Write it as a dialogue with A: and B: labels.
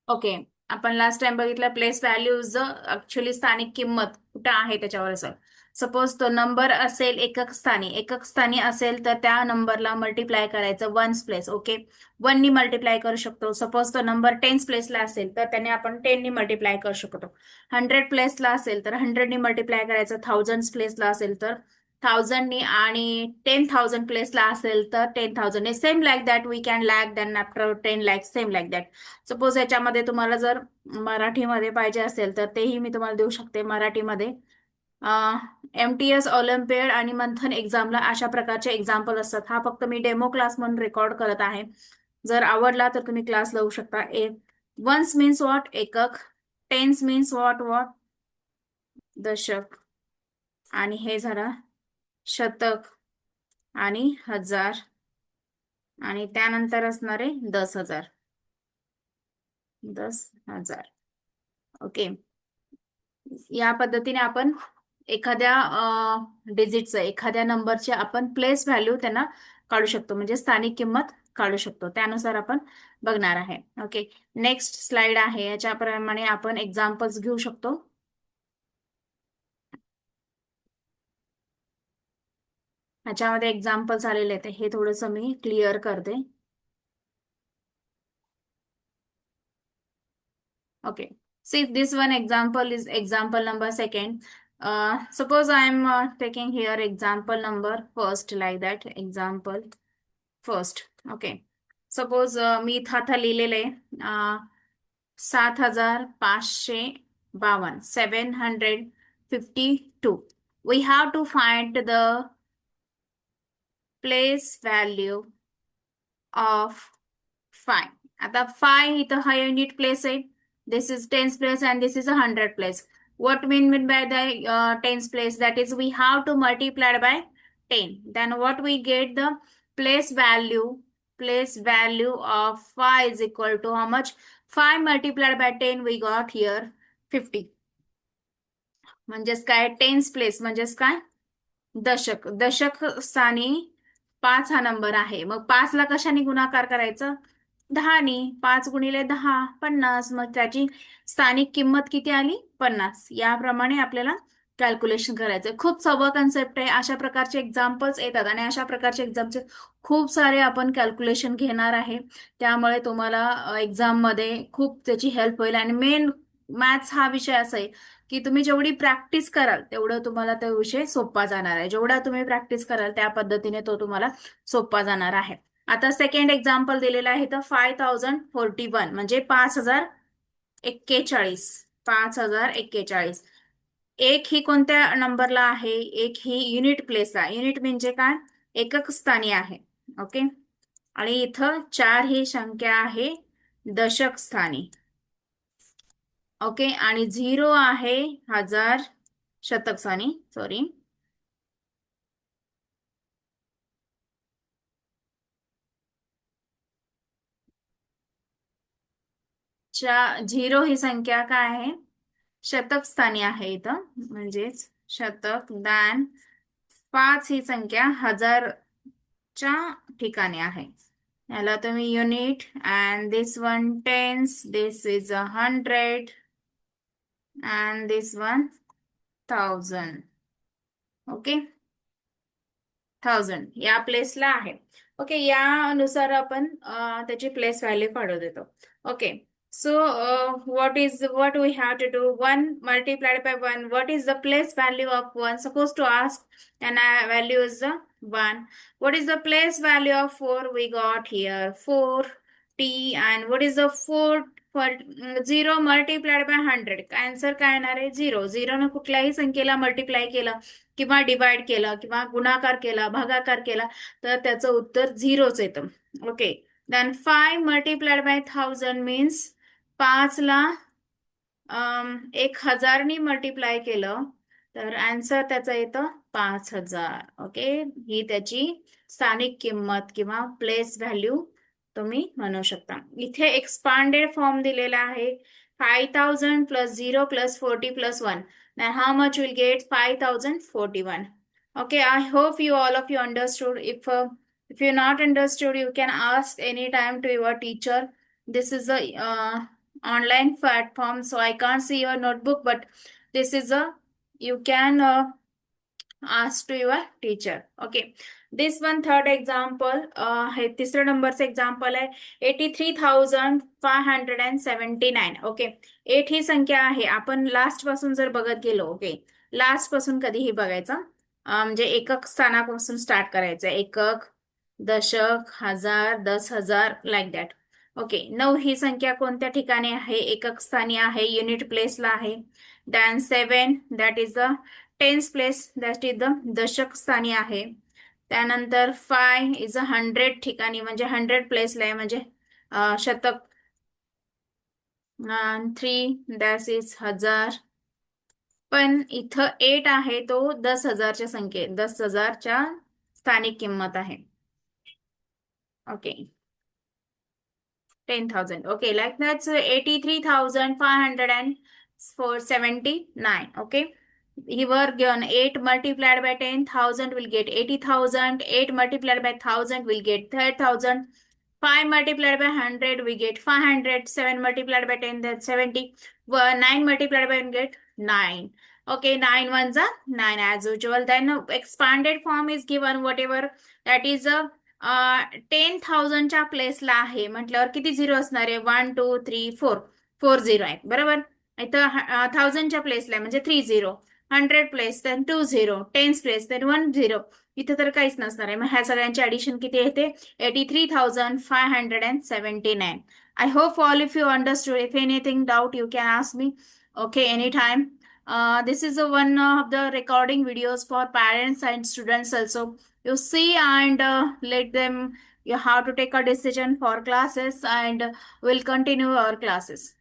A: Okay. आपण last time बघितलं place values actually स्थानिक किंमत कुठे आहे त्याच्यावर असं. सपोज तो नंबर असेल एकक स्थानी असेल तर त्या नंबरला मल्टिप्लाय करायचं वन्स प्लेस. ओके. वन नी मल्टिप्लाय करू शकतो. सपोज तो नंबर टेन्स प्लेसला असेल तर त्याने आपण टेन नी मल्टिप्लाय करू शकतो. हंड्रेड प्लेसला असेल तर हंड्रेडनी मल्टिप्लाय करायचं. थाउजंड प्लेसला असेल तर थाउजंडनी, आणि 10,000 प्लेसला असेल तर 10,000. Same like that we can lakh then after 10 lakhs, same like that. Suppose याच्यामध्ये तुम्हाला जर मराठीमध्ये पाहिजे असेल तर तेही मी तुम्हाला देऊ शकते मराठीमध्ये. MTS ऑलिम्पियड आणि मंथन एक्झामला अशा प्रकारचे एक्झाम्पल असतात. हा फक्त मी डेमो क्लास म्हणून रेकॉर्ड करत आहे. जर आवडला तर तुम्ही क्लास लावू शकता. वन्स मीन्स वॉट, एकक. टेन्स मीन्स वॉट वॉट, दशक. आणि हे झालं शतक आणि हजार. आणि त्यानंतर असणारे 10,000. 10,000. ओके. या पद्धतीने आपण एखाद्या डिजिटचं, एखाद्या नंबरचे आपण प्लेस व्हॅल्यू त्यांना काढू शकतो, म्हणजे स्थानिक किंमत काढू शकतो. त्यानुसार आपण बघणार आहे. ओके. नेक्स्ट स्लाइड आहे, याच्याप्रमाणे आपण एक्झाम्पल्स घेऊ शकतो. ह्याच्यामध्ये एक्झाम्पल्स आलेले आहेत, हे थोडंसं मी क्लिअर करते. Okay. See, this one example is example number second. Suppose I am taking here example number first, like that. Example first. Okay. Suppose मी इथं आता लिहिलेलं आहे 7,552, 752. We have to find the place value of 5. आता 5 इथं हा unit place आहे. This is tens place and this is a hundred place. What we mean by the tens place? That is, we have to multiply by 10. Then what we get, the place value. Place value of 5 is equal to how much? 5 multiplied by 10, we got here 50. म्हणजेच काय, tense place म्हणजेच काय, दशक. दशक स्थानी 5 हा number आहे. मग 5 ला कशाने गुणाकार करायचं? 10नी. 5 गुणिले 10 50. मग त्याची स्थानिक किंमत किती आली? 50. याप्रमाणे आपल्याला कॅल्क्युलेशन करायचं. खूप सोपं कन्सेप्ट आहे. अशा प्रकारचे एक्झाम्पल्स येतात आणि अशा प्रकारचे एक्झामचे खूप सारे आपण कॅल्क्युलेशन घेणार आहे. त्यामुळे तुम्हाला एक्झाम मध्ये खूप त्याची हेल्प होईल. आणि मेन मॅथ्स हा विषय असा आहे की तुम्ही जेवढी प्रॅक्टिस कराल तेवढं तुम्हाला तो विषय सोपा जाणार आहे. जेवढा तुम्ही प्रॅक्टिस कराल त्या पद्धतीने तो तुम्हाला सोपा जाणार आहे. आता सेकंड एक्झाम्पल दिलेलं आहे तर 5,041 म्हणजे 5,041. 5,041. एक ही कोणत्या नंबरला आहे? एक ही युनिट प्लेसला. युनिट म्हणजे काय? एकक स्थानी आहे. ओके. आणि इथं 4 ही संख्या आहे दशक स्थानी. ओके. आणि 0 आहे हजार शतक स्थानी. सॉरी. 0 ही संख्या काय आहे? शतक स्थानी आहे इथं, म्हणजेच शतक. दान 5 ही संख्या हजारच्या ठिकाणी आहे. याला तुम्ही unit. And this one tens, this is 100, and this one 1000. Okay. 1000 या प्लेसला आहे. ओके. यानुसार आपण त्याची प्लेस व्हॅल्यू काढू देतो. Okay. So, what we have to do? 1 multiplied by 1. What is the place value of 1? Suppose to ask, and value is the 1. What is the place value of 4? We got here 4t. And what is the 4 for 0 multiplied by 100? Answer काय येणार आहे? 0. 0 ने कुठल्याही संख्येला multiply केलं किंवा divide केलं किंवा गुणाकार केला, भागाकार केला तर त्याचं उत्तर 0च येतं. Okay. Then 5 multiplied by 1000 means 5 ला 1,000नी मल्टिप्लाय केलं तर आन्सर त्याचं येतं 5,000. ओके. ही त्याची स्थानिक किंमत किंवा प्लेस व्हॅल्यू तुम्ही म्हणू शकता. इथे एक्सपांडेड फॉर्म दिलेला आहे. 5,000 plus 0 plus 40 plus 1. Then how much will get? 5,041. Okay, I hope all of you understood. If you not understood, you can ask anytime to your teacher. This is a online platform, so I can't see your notebook, but this is a, you can ask to your teacher. Okay, this one third example, हे तिसऱ्या नंबरचं example आहे 83,579. Okay, 8 ही संख्या आहे. आपण last पासून जर बघत गेलो, ओके, लास्ट पासून कधीही बघायचं, म्हणजे एकक स्थानापासून स्टार्ट करायचं, एकक, दशक, हजार, 10,000, लाईक दॅट. ओके, 9 ही संख्या कोणत्या ठिकाणी आहे? एकक स्थानी आहे, युनिट प्लेसला आहे. Than 7, that is the tense place, that is the दशक स्थानी आहे. त्यानंतर 5 इज 100 ठिकाणी, म्हणजे 100 प्लेसला आहे, म्हणजे शतक. 3 दॅट इज हजार. पण इथं 8 आहे, तो 10,000च्या संख्ये, 10,000च्या स्थानिक किंमत आहे. Okay, 10,000. Okay, like that's 83,579. Okay, he were given 8 multiplied by 10,000 will get 80,000. 8 multiplied by 1,000 will get 30,000. 5 multiplied by 100 we get 500. 7 multiplied by 10, that's 70. 9 multiplied by 1 get 9. Okay, 9 ones are 9 as usual. Then expanded form is given, whatever that is a 10,000च्या प्लेसला आहे म्हटल्यावर किती zero असणार आहे? 1 2 3 4, 4 zero आहेत, बरोबर. इथं 1,000च्या प्लेसला आहे म्हणजे 3 zero. 100 place then 2 zero. 10 place then 1 zero. इथं तर काहीच नसणार आहे. मग ह्या सगळ्यांचे ऍडिशन किती येते? 83,579. I hope all of you understood. If anything doubt, you can ask me. Okay, anytime. This is one of the recording videos for parents and students also. You see and let them, you have to take a decision for classes, and we'll continue our classes.